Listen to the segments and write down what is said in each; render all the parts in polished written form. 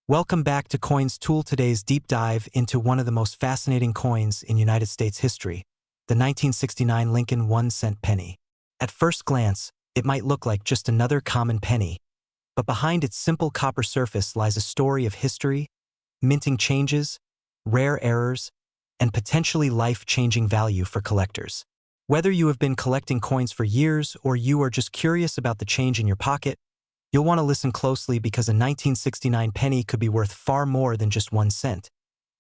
Welcome back to Coins Tool. Today's deep dive into one of the most fascinating coins in United States history, the 1969 Lincoln 1-cent penny. At first glance, it might look like just another common penny, but behind its simple copper surface lies a story of history, minting changes, rare errors, and potentially life-changing value for collectors. Whether you have been collecting coins for years or you are just curious about the change in your pocket, you'll want to listen closely because a 1969 penny could be worth far more than just 1 cent,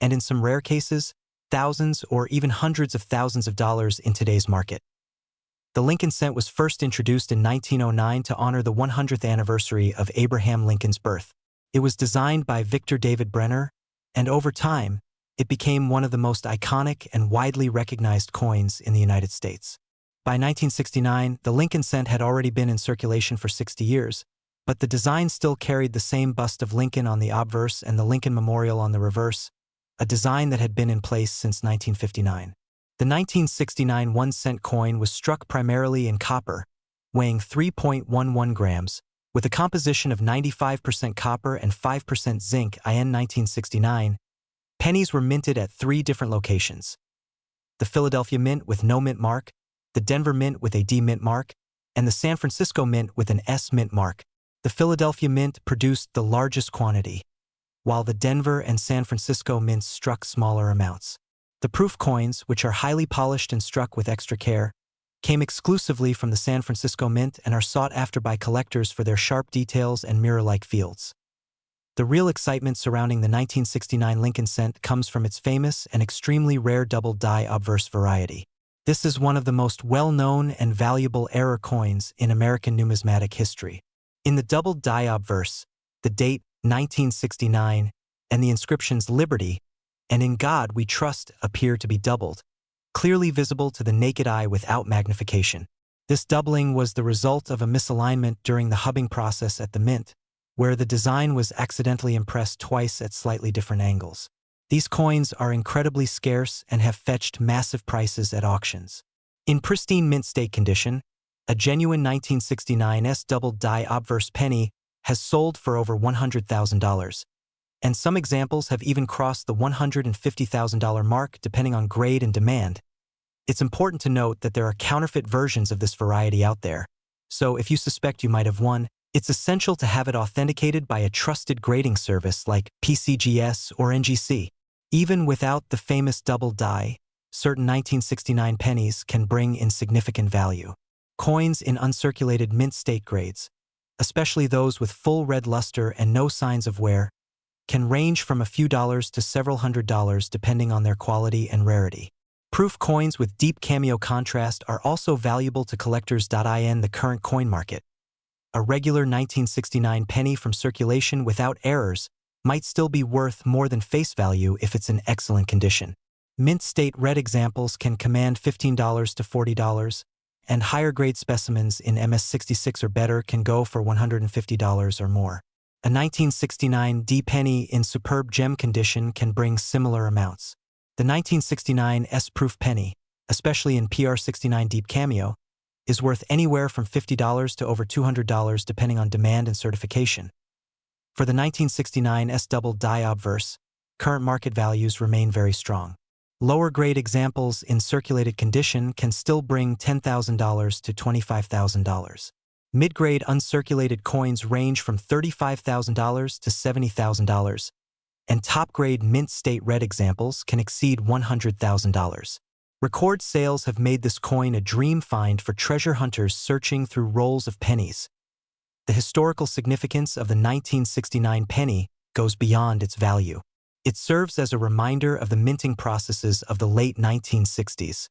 and in some rare cases, thousands or even hundreds of thousands of dollars in today's market. The Lincoln cent was first introduced in 1909 to honor the 100th anniversary of Abraham Lincoln's birth. It was designed by Victor David Brenner, and over time, it became one of the most iconic and widely recognized coins in the United States. By 1969, the Lincoln cent had already been in circulation for 60 years, but the design still carried the same bust of Lincoln on the obverse and the Lincoln Memorial on the reverse, a design that had been in place since 1959. The 1969 1-cent coin was struck primarily in copper, weighing 3.11 grams, with a composition of 95% copper and 5% zinc. In 1969, pennies were minted at 3 different locations: the Philadelphia Mint with no mint mark, the Denver Mint with a D mint mark, and the San Francisco Mint with an S mint mark. The Philadelphia Mint produced the largest quantity, while the Denver and San Francisco mints struck smaller amounts. The proof coins, which are highly polished and struck with extra care, came exclusively from the San Francisco Mint and are sought after by collectors for their sharp details and mirror-like fields. The real excitement surrounding the 1969 Lincoln cent comes from its famous and extremely rare double-die obverse variety. This is one of the most well-known and valuable error coins in American numismatic history. In the double-die obverse, the date 1969 and the inscriptions "Liberty" and "In God We Trust" appear to be doubled, clearly visible to the naked eye without magnification. This doubling was the result of a misalignment during the hubbing process at the mint, where the design was accidentally impressed twice at slightly different angles. These coins are incredibly scarce and have fetched massive prices at auctions. In pristine mint state condition, a genuine 1969 double-die obverse penny has sold for over $100,000, and some examples have even crossed the $150,000 mark depending on grade and demand. It's important to note that there are counterfeit versions of this variety out there, so if you suspect you might have one, it's essential to have it authenticated by a trusted grading service like PCGS or NGC. Even without the famous double die, certain 1969 pennies can bring in significant value. Coins in uncirculated mint state grades, especially those with full red luster and no signs of wear, can range from a few dollars to several $100s depending on their quality and rarity. Proof coins with deep cameo contrast are also valuable to collectors. In the current coin market, a regular 1969 penny from circulation without errors might still be worth more than face value if it's in excellent condition. Mint state red examples can command $15 to $40, and higher grade specimens in MS66 or better can go for $150 or more. A 1969 D penny in superb gem condition can bring similar amounts. The 1969 S-proof penny, especially in PR69 deep cameo, is worth anywhere from $50 to over $200 depending on demand and certification. For the 1969 S double-die obverse, current market values remain very strong. Lower-grade examples in circulated condition can still bring $10,000 to $25,000. Mid-grade uncirculated coins range from $35,000 to $70,000, and top-grade mint state red examples can exceed $100,000. Record sales have made this coin a dream find for treasure hunters searching through rolls of pennies. The historical significance of the 1969 penny goes beyond its value. It serves as a reminder of the minting processes of the late 1960s,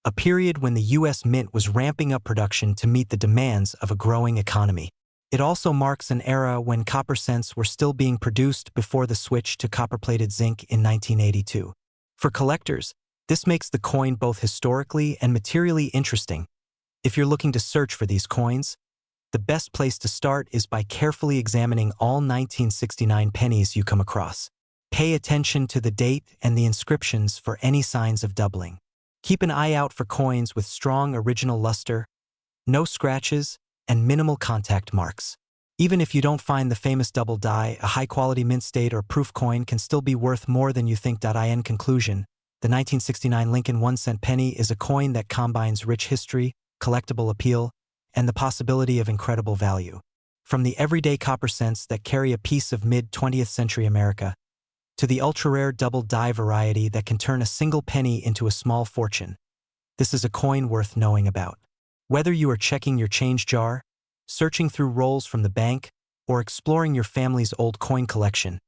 a period when the U.S. Mint was ramping up production to meet the demands of a growing economy. It also marks an era when copper cents were still being produced before the switch to copper-plated zinc in 1982. For collectors, this makes the coin both historically and materially interesting. If you're looking to search for these coins, the best place to start is by carefully examining all 1969 pennies you come across. Pay attention to the date and the inscriptions for any signs of doubling. Keep an eye out for coins with strong original luster, no scratches, and minimal contact marks. Even if you don't find the famous double die, a high-quality mint state or proof coin can still be worth more than you think. In conclusion, the 1969 Lincoln 1-cent penny is a coin that combines rich history, collectible appeal, and the possibility of incredible value. From the everyday copper cents that carry a piece of mid-20th century America, to the ultra-rare double die variety that can turn a single penny into a small fortune, this is a coin worth knowing about. Whether you are checking your change jar, searching through rolls from the bank, or exploring your family's old coin collection,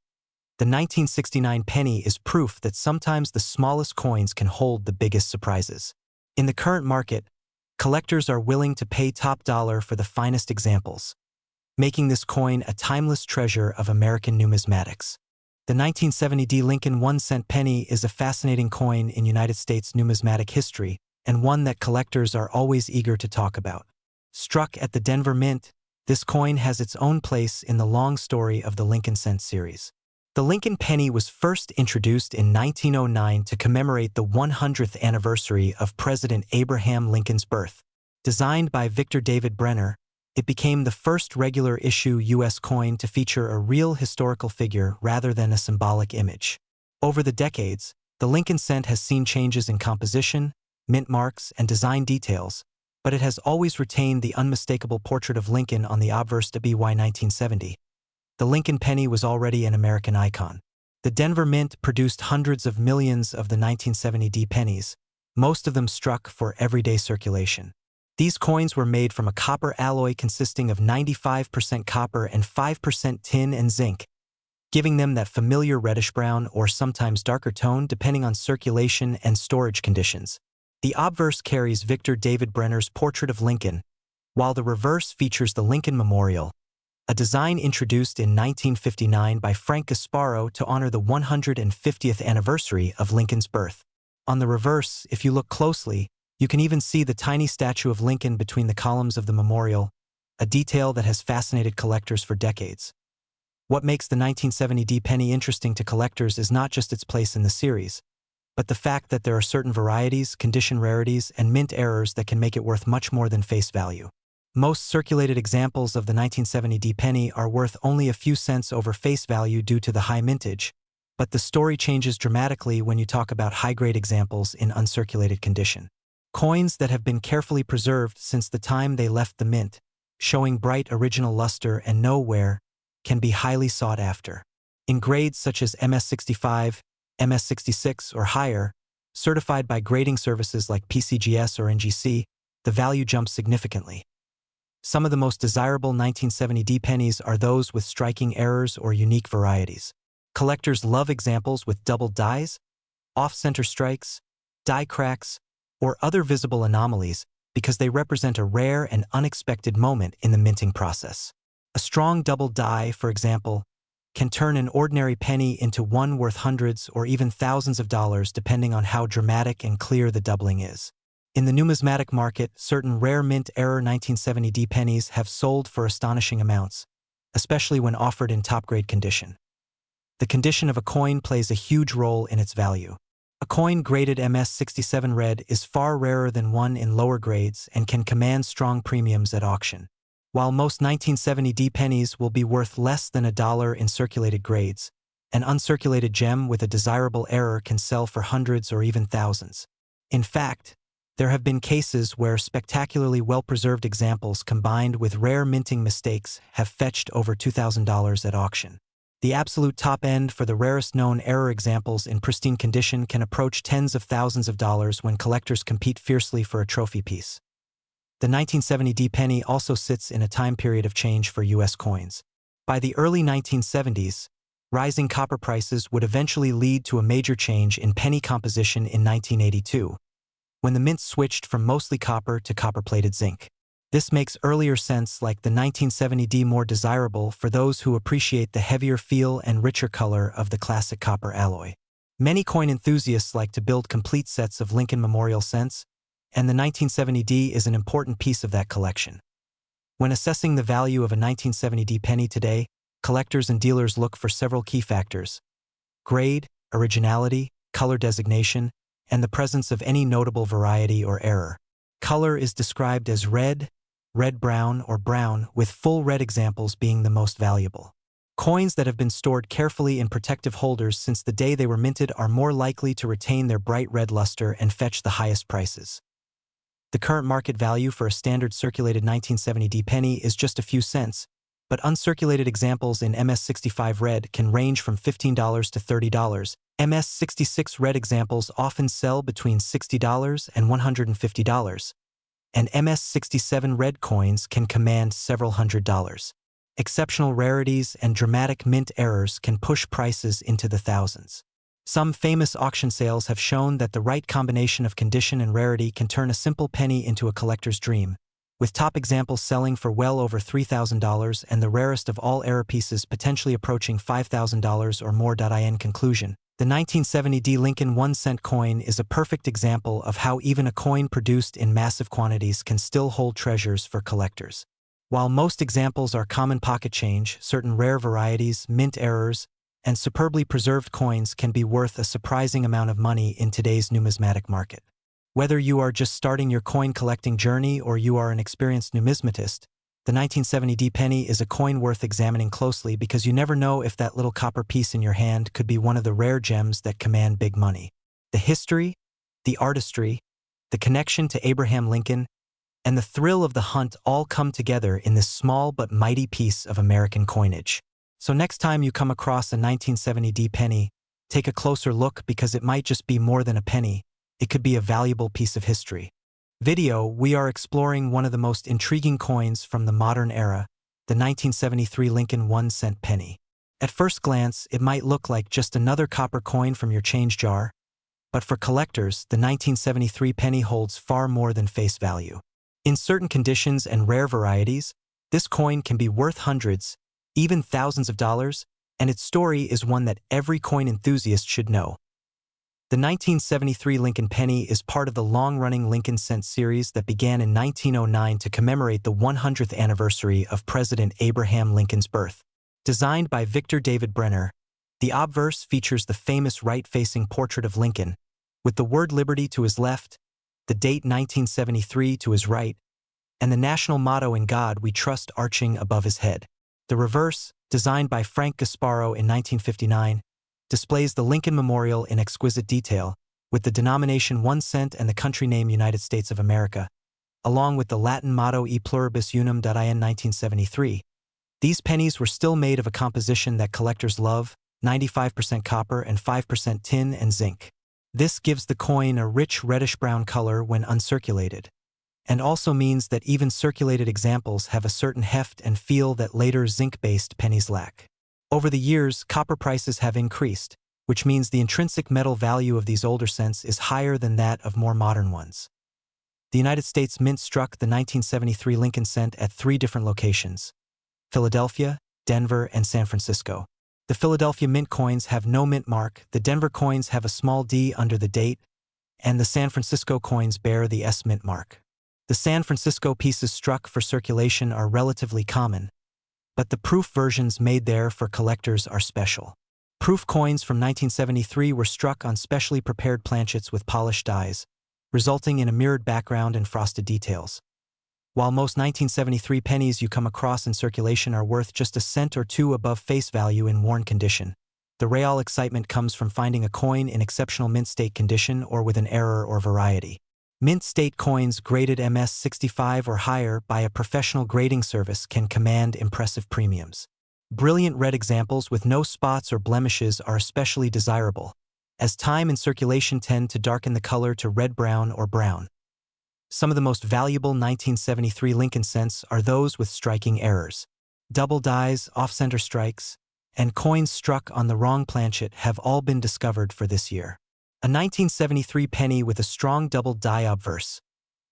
the 1969 penny is proof that sometimes the smallest coins can hold the biggest surprises. In the current market, collectors are willing to pay top dollar for the finest examples, making this coin a timeless treasure of American numismatics. The 1970 Lincoln 1-cent penny is a fascinating coin in United States numismatic history and one that collectors are always eager to talk about. Struck at the Denver Mint, this coin has its own place in the long story of the Lincoln Cent series. The Lincoln penny was first introduced in 1909 to commemorate the 100th anniversary of President Abraham Lincoln's birth. Designed by Victor David Brenner, it became the first regular issue U.S. coin to feature a real historical figure rather than a symbolic image. Over the decades, the Lincoln Cent has seen changes in composition, mint marks, and design details, but it has always retained the unmistakable portrait of Lincoln on the obverse. BY 1970. The Lincoln penny was already an American icon. The Denver Mint produced hundreds of millions of the 1970 pennies, most of them struck for everyday circulation. These coins were made from a copper alloy consisting of 95% copper and 5% tin and zinc, giving them that familiar reddish-brown or sometimes darker tone depending on circulation and storage conditions. The obverse carries Victor David Brenner's portrait of Lincoln, while the reverse features the Lincoln Memorial, a design introduced in 1959 by Frank Gasparo to honor the 150th anniversary of Lincoln's birth. On the reverse, if you look closely, you can even see the tiny statue of Lincoln between the columns of the memorial, a detail that has fascinated collectors for decades. What makes the 1970 penny interesting to collectors is not just its place in the series, but the fact that there are certain varieties, condition rarities, and mint errors that can make it worth much more than face value. Most circulated examples of the 1970 penny are worth only a few cents over face value due to the high mintage, but the story changes dramatically when you talk about high-grade examples in uncirculated condition. Coins that have been carefully preserved since the time they left the mint, showing bright original luster and no wear, can be highly sought after. In grades such as MS65, MS66 or higher, certified by grading services like PCGS or NGC, the value jumps significantly. Some of the most desirable 1970 pennies are those with striking errors or unique varieties. Collectors love examples with double dies, off-center strikes, die cracks, or other visible anomalies because they represent a rare and unexpected moment in the minting process. A strong double die, for example, can turn an ordinary penny into one worth hundreds or even thousands of dollars depending on how dramatic and clear the doubling is. In the numismatic market, certain rare mint error 1970 pennies have sold for astonishing amounts, especially when offered in top-grade condition. The condition of a coin plays a huge role in its value. A coin graded MS67 red is far rarer than one in lower grades and can command strong premiums at auction. While most 1970 pennies will be worth less than $1 in circulated grades, an uncirculated gem with a desirable error can sell for hundreds or even thousands. In fact, there have been cases where spectacularly well-preserved examples combined with rare minting mistakes have fetched over $2,000 at auction. The absolute top end for the rarest known error examples in pristine condition can approach tens of thousands of dollars when collectors compete fiercely for a trophy piece. The 1970 penny also sits in a time period of change for U.S. coins. By the early 1970s, rising copper prices would eventually lead to a major change in penny composition in 1982, when the mint switched from mostly copper to copper-plated zinc. This makes earlier cents like the 1970 more desirable for those who appreciate the heavier feel and richer color of the classic copper alloy. Many coin enthusiasts like to build complete sets of Lincoln Memorial cents, and the 1970 is an important piece of that collection. When assessing the value of a 1970 penny today, collectors and dealers look for several key factors: grade, originality, color designation, and the presence of any notable variety or error. Color is described as red, red brown, or brown, with full red examples being the most valuable. Coins that have been stored carefully in protective holders since the day they were minted are more likely to retain their bright red luster and fetch the highest prices. The current market value for a standard circulated 1970D penny is just a few cents, but uncirculated examples in MS65 red can range from $15 to $30. MS66 red examples often sell between $60 and $150, and MS67 red coins can command several $100s. Exceptional rarities and dramatic mint errors can push prices into the thousands. Some famous auction sales have shown that the right combination of condition and rarity can turn a simple penny into a collector's dream, with top examples selling for well over $3,000 and the rarest of all error pieces potentially approaching $5,000 or more. In conclusion, the 1970D Lincoln 1-cent coin is a perfect example of how even a coin produced in massive quantities can still hold treasures for collectors. While most examples are common pocket change, certain rare varieties, mint errors, and superbly preserved coins can be worth a surprising amount of money in today's numismatic market. Whether you are just starting your coin collecting journey or you are an experienced numismatist, the 1970D penny is a coin worth examining closely because you never know if that little copper piece in your hand could be one of the rare gems that command big money. The history, the artistry, the connection to Abraham Lincoln, and the thrill of the hunt all come together in this small but mighty piece of American coinage. So next time you come across a 1970D penny, take a closer look because it might just be more than a penny. It could be a valuable piece of history. We are exploring one of the most intriguing coins from the modern era, the 1973 Lincoln 1-cent penny. At first glance, it might look like just another copper coin from your change jar, but for collectors, the 1973 penny holds far more than face value. In certain conditions and rare varieties, this coin can be worth hundreds, even thousands of dollars, and its story is one that every coin enthusiast should know. The 1973 Lincoln penny is part of the long-running Lincoln cent series that began in 1909 to commemorate the 100th anniversary of President Abraham Lincoln's birth. Designed by Victor David Brenner, the obverse features the famous right-facing portrait of Lincoln, with the word liberty to his left, the date 1973 to his right, and the national motto "In God We Trust" arching above his head. The reverse, designed by Frank Gasparo in 1959, displays the Lincoln Memorial in exquisite detail, with the denomination 1 cent and the country name United States of America, along with the Latin motto E pluribus unum. In 1973, these pennies were still made of a composition that collectors love, 95% copper and 5% tin and zinc. This gives the coin a rich reddish-brown color when uncirculated, and also means that even circulated examples have a certain heft and feel that later zinc-based pennies lack. Over the years, copper prices have increased, which means the intrinsic metal value of these older cents is higher than that of more modern ones. The United States Mint struck the 1973 Lincoln cent at 3 different locations: Philadelphia, Denver, and San Francisco. The Philadelphia mint coins have no mint mark, the Denver coins have a small D under the date, and the San Francisco coins bear the S mint mark. The San Francisco pieces struck for circulation are relatively common, but the proof versions made there for collectors are special. Proof coins from 1973 were struck on specially prepared planchets with polished dies, resulting in a mirrored background and frosted details. While most 1973 pennies you come across in circulation are worth just a cent or two above face value in worn condition, the real excitement comes from finding a coin in exceptional mint state condition or with an error or variety. Mint state coins graded MS65 or higher by a professional grading service can command impressive premiums. Brilliant red examples with no spots or blemishes are especially desirable, as time and circulation tend to darken the color to red-brown or brown. Some of the most valuable 1973 Lincoln cents are those with striking errors. Double dies, off-center strikes, and coins struck on the wrong planchet have all been discovered for this year. A 1973 penny with a strong double die obverse,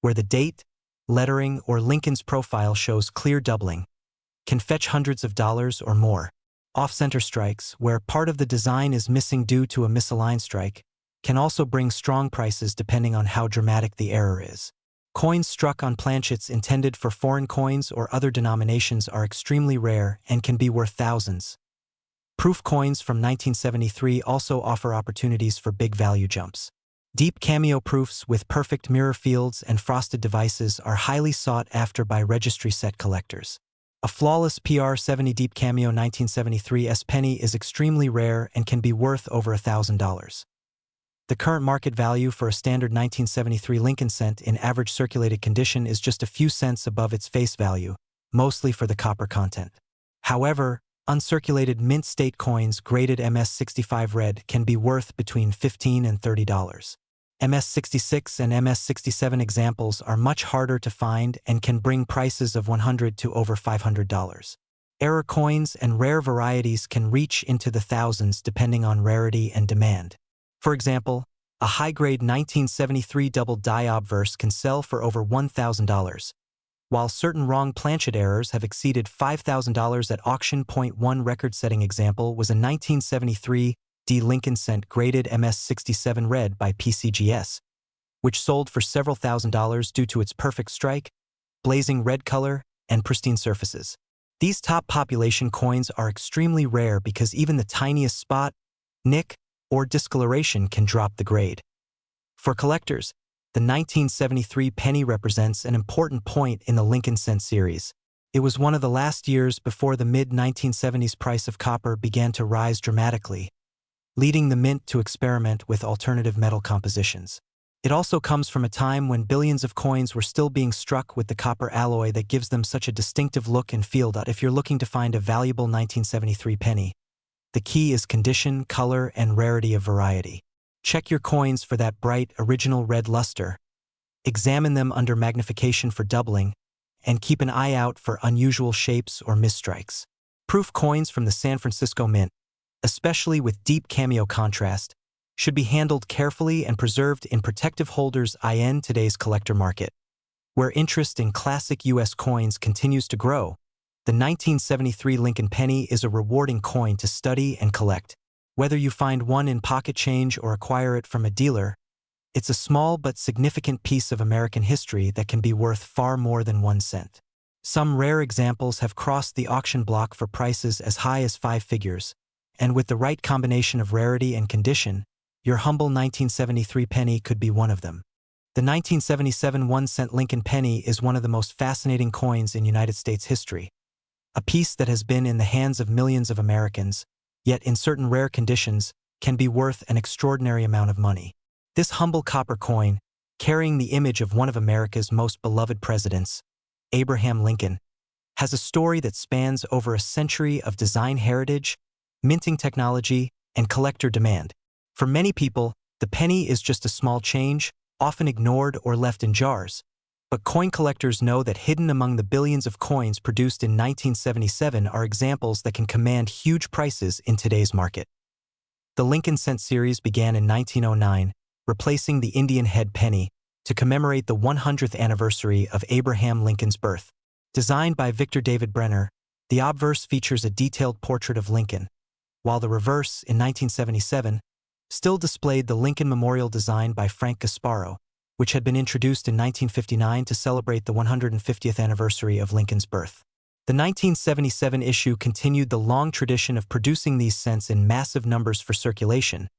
where the date, lettering, or Lincoln's profile shows clear doubling, can fetch hundreds of dollars or more. Off-center strikes, where part of the design is missing due to a misaligned strike, can also bring strong prices depending on how dramatic the error is. Coins struck on planchets intended for foreign coins or other denominations are extremely rare and can be worth thousands. Proof coins from 1973 also offer opportunities for big value jumps. Deep cameo proofs with perfect mirror fields and frosted devices are highly sought after by registry set collectors. A flawless PR70 Deep Cameo 1973 S penny is extremely rare and can be worth over $1,000. The current market value for a standard 1973 Lincoln cent in average circulated condition is just a few cents above its face value, mostly for the copper content. However, uncirculated mint state coins graded MS65 red can be worth between $15 and $30. MS66 and MS67 examples are much harder to find and can bring prices of $100 to over $500. Error coins and rare varieties can reach into the thousands depending on rarity and demand. For example, a high-grade 1973 double die obverse can sell for over $1,000, while certain wrong planchet errors have exceeded $5,000 at auction. One record-setting example was a 1973 D Lincoln cent graded MS67 red by PCGS, which sold for several $1,000s due to its perfect strike, blazing red color, and pristine surfaces. These top population coins are extremely rare because even the tiniest spot, nick, or discoloration can drop the grade. For collectors, the 1973 penny represents an important point in the Lincoln cent series. It was one of the last years before the mid-1970s price of copper began to rise dramatically, leading the mint to experiment with alternative metal compositions. It also comes from a time when billions of coins were still being struck with the copper alloy that gives them such a distinctive look and feel. If you're looking to find a valuable 1973 penny, the key is condition, color, and rarity of variety. Check your coins for that bright, original red luster. Examine them under magnification for doubling, and keep an eye out for unusual shapes or misstrikes. Proof coins from the San Francisco Mint, especially with deep cameo contrast, should be handled carefully and preserved in protective holders. In today's collector market, where interest in classic U.S. coins continues to grow, the 1973 Lincoln penny is a rewarding coin to study and collect. Whether you find one in pocket change or acquire it from a dealer, it's a small but significant piece of American history that can be worth far more than 1 cent. Some rare examples have crossed the auction block for prices as high as 5 figures, and with the right combination of rarity and condition, your humble 1973 penny could be one of them. The 1977 1-cent Lincoln penny is one of the most fascinating coins in United States history, a piece that has been in the hands of millions of Americans, yet in certain rare conditions, can be worth an extraordinary amount of money. This humble copper coin, carrying the image of one of America's most beloved presidents, Abraham Lincoln, has a story that spans over a century of design heritage, minting technology, and collector demand. For many people, the penny is just a small change, often ignored or left in jars. But coin collectors know that hidden among the billions of coins produced in 1977 are examples that can command huge prices in today's market. The Lincoln cent series began in 1909, replacing the Indian head penny, to commemorate the 100th anniversary of Abraham Lincoln's birth. Designed by Victor David Brenner, the obverse features a detailed portrait of Lincoln, while the reverse, in 1977, still displayed the Lincoln Memorial design by Frank Gasparo, which had been introduced in 1959 to celebrate the 150th anniversary of Lincoln's birth. The 1977 issue continued the long tradition of producing these cents in massive numbers for circulation,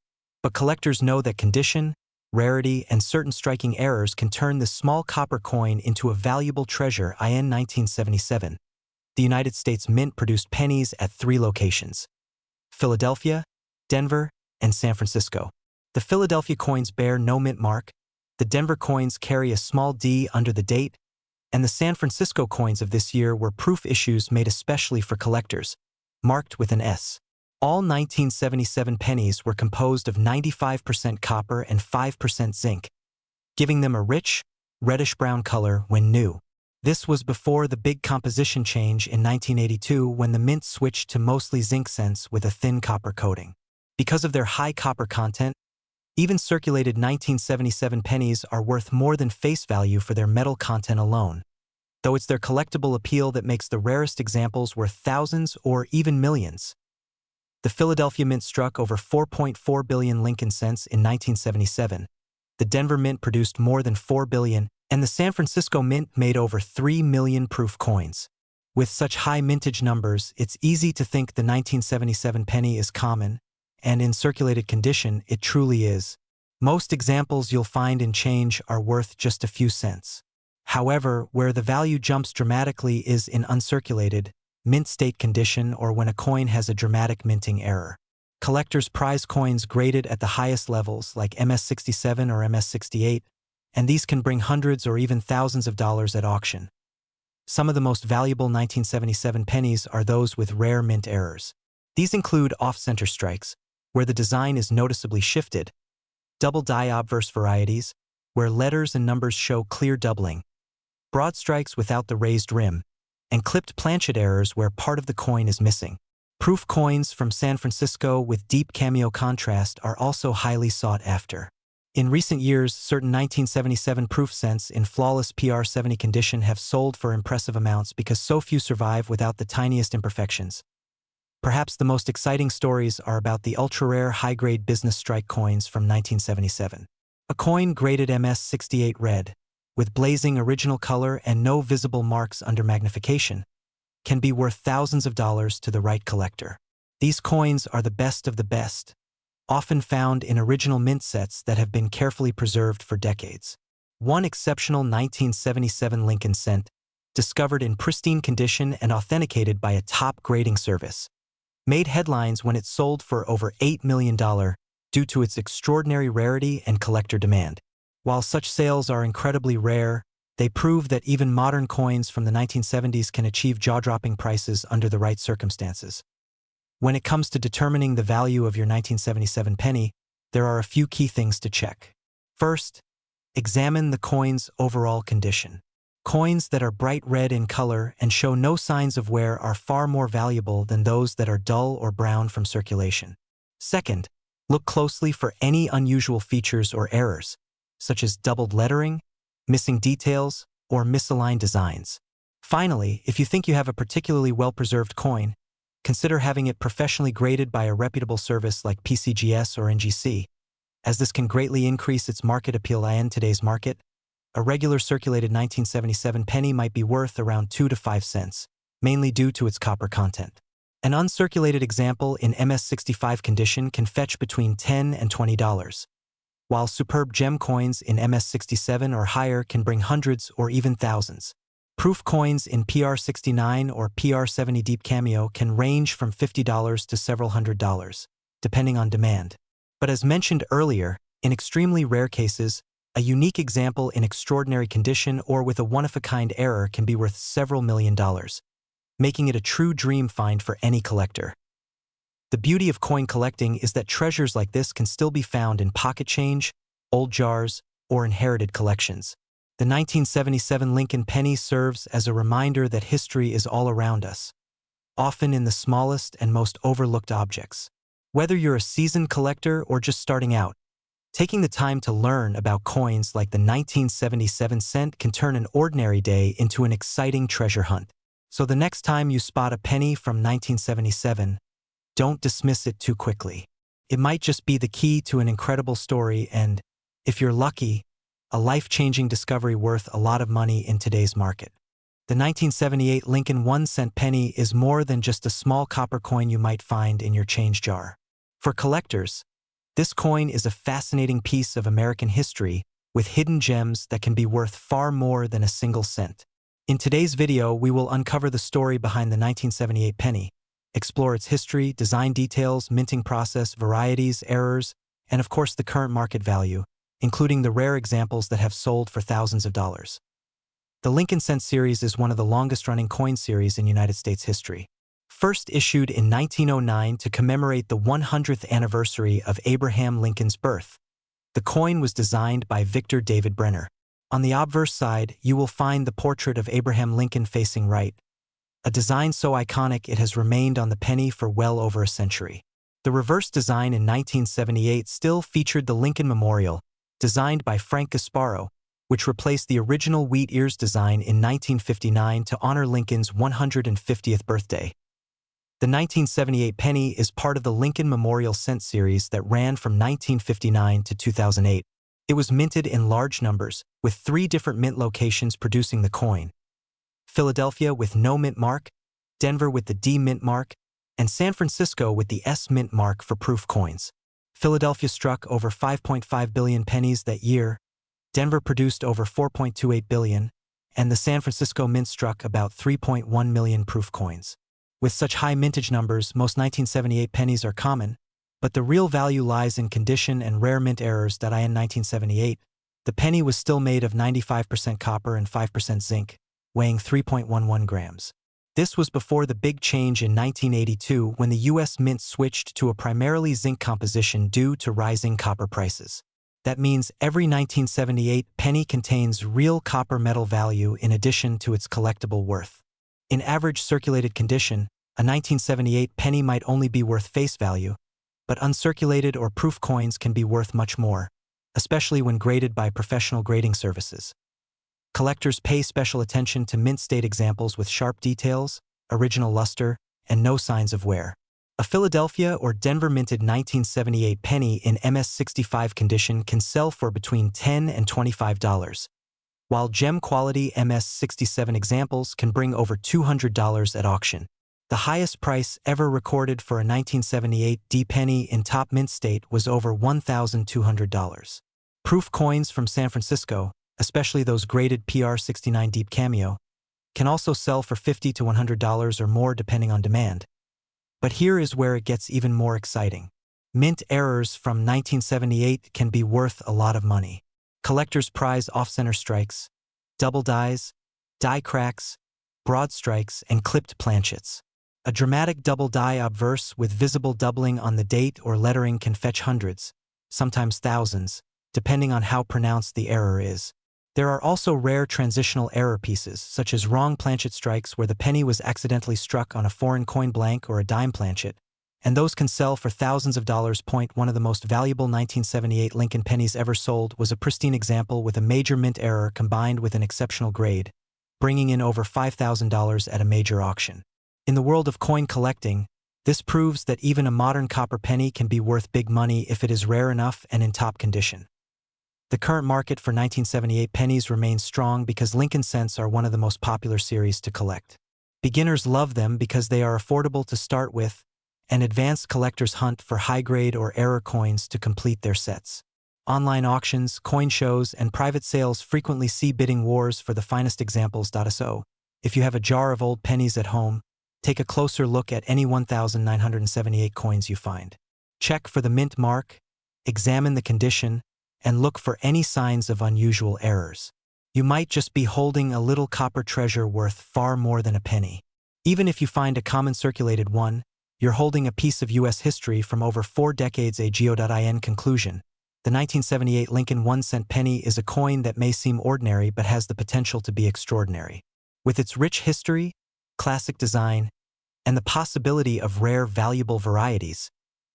but collectors know that condition, rarity, and certain striking errors can turn this small copper coin into a valuable treasure. In 1977, the United States Mint produced pennies at 3 locations: Philadelphia, Denver, and San Francisco. The Philadelphia coins bear no mint mark, the Denver coins carry a small D under the date, and the San Francisco coins of this year were proof issues made especially for collectors, marked with an S. All 1977 pennies were composed of 95% copper and 5% zinc, giving them a rich, reddish-brown color when new. This was before the big composition change in 1982 when the mint switched to mostly zinc cents with a thin copper coating. Because of their high copper content, even circulated 1977 pennies are worth more than face value for their metal content alone, though it's their collectible appeal that makes the rarest examples worth thousands or even millions. The Philadelphia Mint struck over 4.4 billion Lincoln cents in 1977, the Denver Mint produced more than 4 billion, and the San Francisco Mint made over 3 million proof coins. With such high mintage numbers, it's easy to think the 1977 penny is common, and in circulated condition, it truly is. Most examples you'll find in change are worth just a few cents. However, where the value jumps dramatically is in uncirculated, mint state condition, or when a coin has a dramatic minting error. Collectors prize coins graded at the highest levels, like MS-67 or MS-68, and these can bring hundreds or even thousands of dollars at auction. Some of the most valuable 1977 pennies are those with rare mint errors. These include off-center strikes, where the design is noticeably shifted, double die obverse varieties, where letters and numbers show clear doubling, broad strikes without the raised rim, and clipped planchet errors where part of the coin is missing. Proof coins from San Francisco with deep cameo contrast are also highly sought after. In recent years, certain 1977 proof cents in flawless PR70 condition have sold for impressive amounts because so few survive without the tiniest imperfections. Perhaps the most exciting stories are about the ultra-rare high-grade business strike coins from 1977. A coin graded MS-68 red, with blazing original color and no visible marks under magnification, can be worth thousands of dollars to the right collector. These coins are the best of the best, often found in original mint sets that have been carefully preserved for decades. One exceptional 1977 Lincoln cent, discovered in pristine condition and authenticated by a top grading service, made headlines when it sold for over $8 million due to its extraordinary rarity and collector demand. While such sales are incredibly rare, they prove that even modern coins from the 1970s can achieve jaw-dropping prices under the right circumstances. When it comes to determining the value of your 1977 penny, there are a few key things to check. First, examine the coin's overall condition. Coins that are bright red in color and show no signs of wear are far more valuable than those that are dull or brown from circulation. Second, look closely for any unusual features or errors, such as doubled lettering, missing details, or misaligned designs. Finally, if you think you have a particularly well-preserved coin, consider having it professionally graded by a reputable service like PCGS or NGC, as this can greatly increase its market appeal. In today's market, a regular circulated 1977 penny might be worth around 2 to 5 cents, mainly due to its copper content. An uncirculated example in MS-65 condition can fetch between $10 and $20, while superb gem coins in MS-67 or higher can bring hundreds or even thousands. Proof coins in PR69 or PR70 deep cameo can range from $50 to several $100s, depending on demand. But as mentioned earlier, in extremely rare cases, a unique example in extraordinary condition or with a one-of-a-kind error can be worth several $1 million, making it a true dream find for any collector. The beauty of coin collecting is that treasures like this can still be found in pocket change, old jars, or inherited collections. The 1977 Lincoln penny serves as a reminder that history is all around us, often in the smallest and most overlooked objects. Whether you're a seasoned collector or just starting out, taking the time to learn about coins like the 1977 cent can turn an ordinary day into an exciting treasure hunt. So the next time you spot a penny from 1977, don't dismiss it too quickly. It might just be the key to an incredible story and, if you're lucky, a life-changing discovery worth a lot of money in today's market. The 1978 Lincoln 1-cent penny is more than just a small copper coin you might find in your change jar. For collectors, this coin is a fascinating piece of American history with hidden gems that can be worth far more than a single cent. In today's video, we will uncover the story behind the 1978 penny, explore its history, design details, minting process, varieties, errors, and of course the current market value, including the rare examples that have sold for thousands of dollars. The Lincoln Cent series is one of the longest-running coin series in United States history. First issued in 1909 to commemorate the 100th anniversary of Abraham Lincoln's birth, the coin was designed by Victor David Brenner. On the obverse side, you will find the portrait of Abraham Lincoln facing right, a design so iconic it has remained on the penny for well over a century. The reverse design in 1978 still featured the Lincoln Memorial, designed by Frank Gasparo, which replaced the original wheat ears design in 1959 to honor Lincoln's 150th birthday. The 1978 penny is part of the Lincoln Memorial Cent series that ran from 1959 to 2008. It was minted in large numbers, with 3 different mint locations producing the coin: Philadelphia with no mint mark, Denver with the D mint mark, and San Francisco with the S mint mark for proof coins. Philadelphia struck over 5.5 billion pennies that year, Denver produced over 4.28 billion, and the San Francisco Mint struck about 3.1 million proof coins. With such high mintage numbers, most 1978 pennies are common, but the real value lies in condition and rare mint errors. In 1978, the penny was still made of 95% copper and 5% zinc, weighing 3.11 grams. This was before the big change in 1982 when the U.S. Mint switched to a primarily zinc composition due to rising copper prices. That means every 1978 penny contains real copper metal value in addition to its collectible worth. In average circulated condition, a 1978 penny might only be worth face value, but uncirculated or proof coins can be worth much more, especially when graded by professional grading services. Collectors pay special attention to mint state examples with sharp details, original luster, and no signs of wear. A Philadelphia or Denver minted 1978 penny in MS65 condition can sell for between $10 and $25, while gem quality MS67 examples can bring over $200 at auction. The highest price ever recorded for a 1978 D penny in top mint state was over $1,200. Proof coins from San Francisco, especially those graded PR69 Deep Cameo, can also sell for $50 to $100 or more depending on demand. But here is where it gets even more exciting. Mint errors from 1978 can be worth a lot of money. Collectors prize off-center strikes, double dies, die cracks, broad strikes, and clipped planchets. A dramatic double die obverse with visible doubling on the date or lettering can fetch hundreds, sometimes thousands, depending on how pronounced the error is. There are also rare transitional error pieces, such as wrong planchet strikes where the penny was accidentally struck on a foreign coin blank or a dime planchet, and those can sell for thousands of dollars. One of the most valuable 1978 Lincoln pennies ever sold was a pristine example with a major mint error combined with an exceptional grade, bringing in over $5,000 at a major auction. In the world of coin collecting, this proves that even a modern copper penny can be worth big money if it is rare enough and in top condition. The current market for 1978 pennies remains strong because Lincoln cents are one of the most popular series to collect. Beginners love them because they are affordable to start with, and advanced collectors hunt for high-grade or error coins to complete their sets. Online auctions, coin shows, and private sales frequently see bidding wars for the finest examples. So, if you have a jar of old pennies at home, take a closer look at any 1978 coins you find. Check for the mint mark, examine the condition, and look for any signs of unusual errors. You might just be holding a little copper treasure worth far more than a penny. Even if you find a common circulated one, you're holding a piece of U.S. history from over 4 decades. In conclusion, the 1978 Lincoln 1-cent penny is a coin that may seem ordinary but has the potential to be extraordinary. With its rich history, classic design, and the possibility of rare, valuable varieties,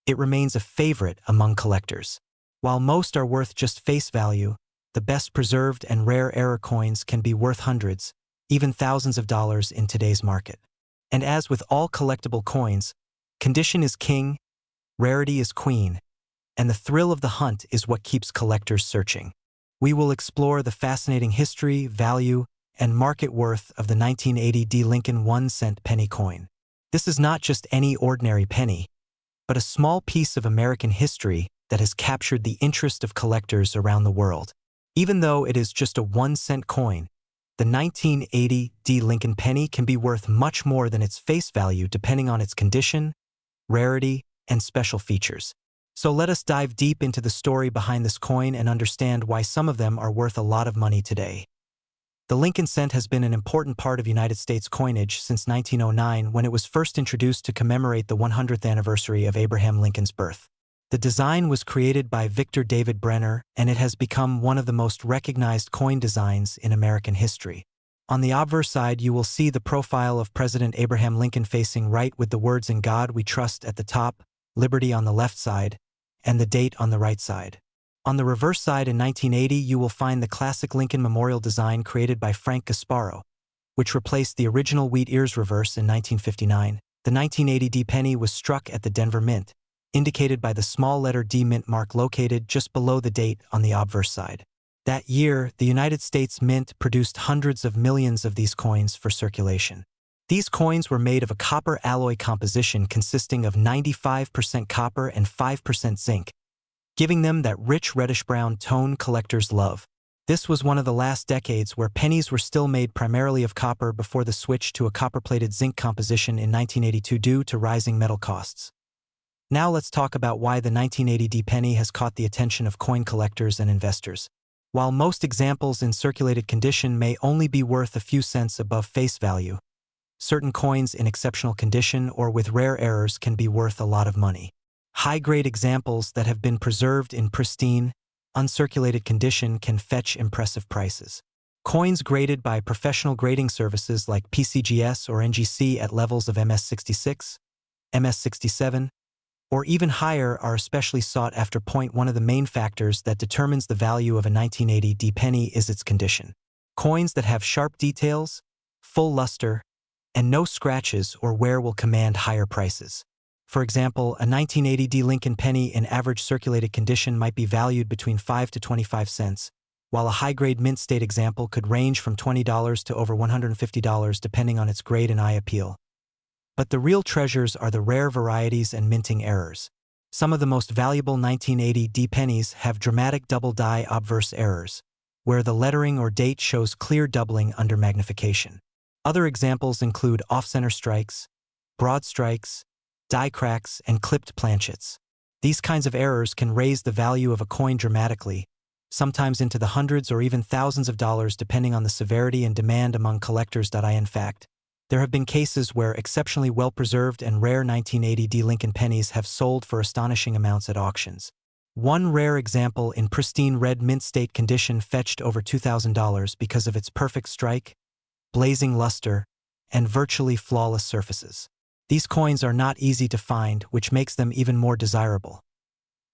it remains a favorite among collectors. While most are worth just face value, the best preserved and rare error coins can be worth hundreds, even thousands of dollars in today's market. And as with all collectible coins, condition is king, rarity is queen, and the thrill of the hunt is what keeps collectors searching. We will explore the fascinating history, value, and market worth of the 1980 D Lincoln 1-cent penny coin. This is not just any ordinary penny, but a small piece of American history that has captured the interest of collectors around the world. Even though it is just a 1-cent coin, the 1980 D Lincoln penny can be worth much more than its face value depending on its condition, rarity, and special features. So let us dive deep into the story behind this coin and understand why some of them are worth a lot of money today. The Lincoln cent has been an important part of United States coinage since 1909 when it was first introduced to commemorate the 100th anniversary of Abraham Lincoln's birth. The design was created by Victor David Brenner, and it has become one of the most recognized coin designs in American history. On the obverse side, you will see the profile of President Abraham Lincoln facing right with the words "In God We Trust" at the top, Liberty on the left side, and the date on the right side. On the reverse side in 1980, you will find the classic Lincoln Memorial design created by Frank Gasparo, which replaced the original wheat ears reverse in 1959. The 1980 D penny was struck at the Denver Mint, indicated by the small letter D mint mark located just below the date on the obverse side. That year, the United States Mint produced hundreds of millions of these coins for circulation. These coins were made of a copper alloy composition consisting of 95% copper and 5% zinc, giving them that rich reddish-brown tone collectors love. This was one of the last decades where pennies were still made primarily of copper before the switch to a copper-plated zinc composition in 1982 due to rising metal costs. Now let's talk about why the 1980 penny has caught the attention of coin collectors and investors. While most examples in circulated condition may only be worth a few cents above face value, certain coins in exceptional condition or with rare errors can be worth a lot of money. High-grade examples that have been preserved in pristine, uncirculated condition can fetch impressive prices. Coins graded by professional grading services like PCGS or NGC at levels of MS66, MS67, or even higher are especially sought after. One of the main factors that determines the value of a 1980 penny is its condition. Coins that have sharp details, full luster, and no scratches or wear will command higher prices. For example, a 1980 Lincoln penny in average circulated condition might be valued between 5 to 25 cents, while a high-grade mint state example could range from $20 to over $150 depending on its grade and eye appeal. But the real treasures are the rare varieties and minting errors. Some of the most valuable 1980 pennies have dramatic double-die obverse errors, where the lettering or date shows clear doubling under magnification. Other examples include off-center strikes, broad strikes, die cracks, and clipped planchets. These kinds of errors can raise the value of a coin dramatically, sometimes into the hundreds or even thousands of dollars depending on the severity and demand among collectors. In fact, there have been cases where exceptionally well-preserved and rare 1980 Lincoln pennies have sold for astonishing amounts at auctions. One rare example in pristine red mint state condition fetched over $2,000 because of its perfect strike, blazing luster, and virtually flawless surfaces. These coins are not easy to find, which makes them even more desirable.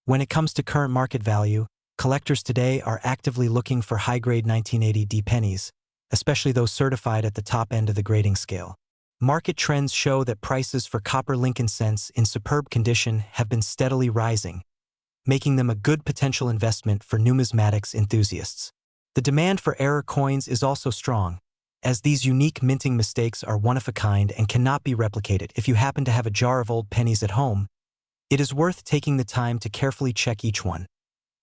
When it comes to current market value, collectors today are actively looking for high-grade 1980 pennies, especially those certified at the top end of the grading scale. Market trends show that prices for copper Lincoln cents in superb condition have been steadily rising, making them a good potential investment for numismatics enthusiasts. The demand for error coins is also strong, as these unique minting mistakes are one of a kind and cannot be replicated. If you happen to have a jar of old pennies at home, it is worth taking the time to carefully check each one,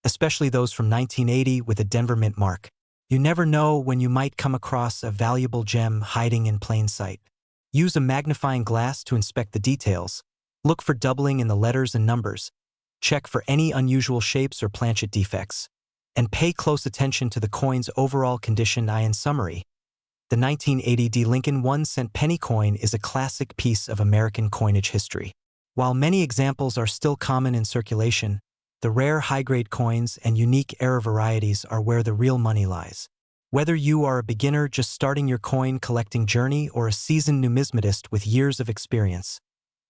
especially those from 1980 with a Denver Mint mark. You never know when you might come across a valuable gem hiding in plain sight. Use a magnifying glass to inspect the details. Look for doubling in the letters and numbers. Check for any unusual shapes or planchet defects. And pay close attention to the coin's overall condition. In summary, the 1980 Lincoln 1-cent penny coin is a classic piece of American coinage history. While many examples are still common in circulation, the rare high-grade coins and unique error varieties are where the real money lies. Whether you are a beginner just starting your coin collecting journey or a seasoned numismatist with years of experience,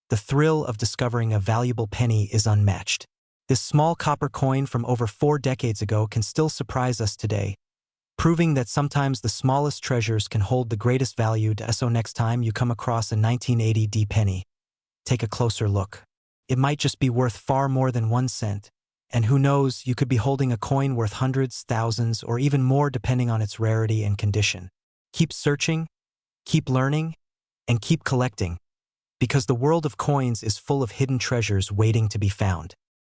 the thrill of discovering a valuable penny is unmatched. This small copper coin from over 4 decades ago can still surprise us today, proving that sometimes the smallest treasures can hold the greatest value. So next time you come across a 1980 penny, take a closer look. It might just be worth far more than 1 cent. And who knows, you could be holding a coin worth hundreds, thousands, or even more depending on its rarity and condition. Keep searching, keep learning, and keep collecting, because the world of coins is full of hidden treasures waiting to be found.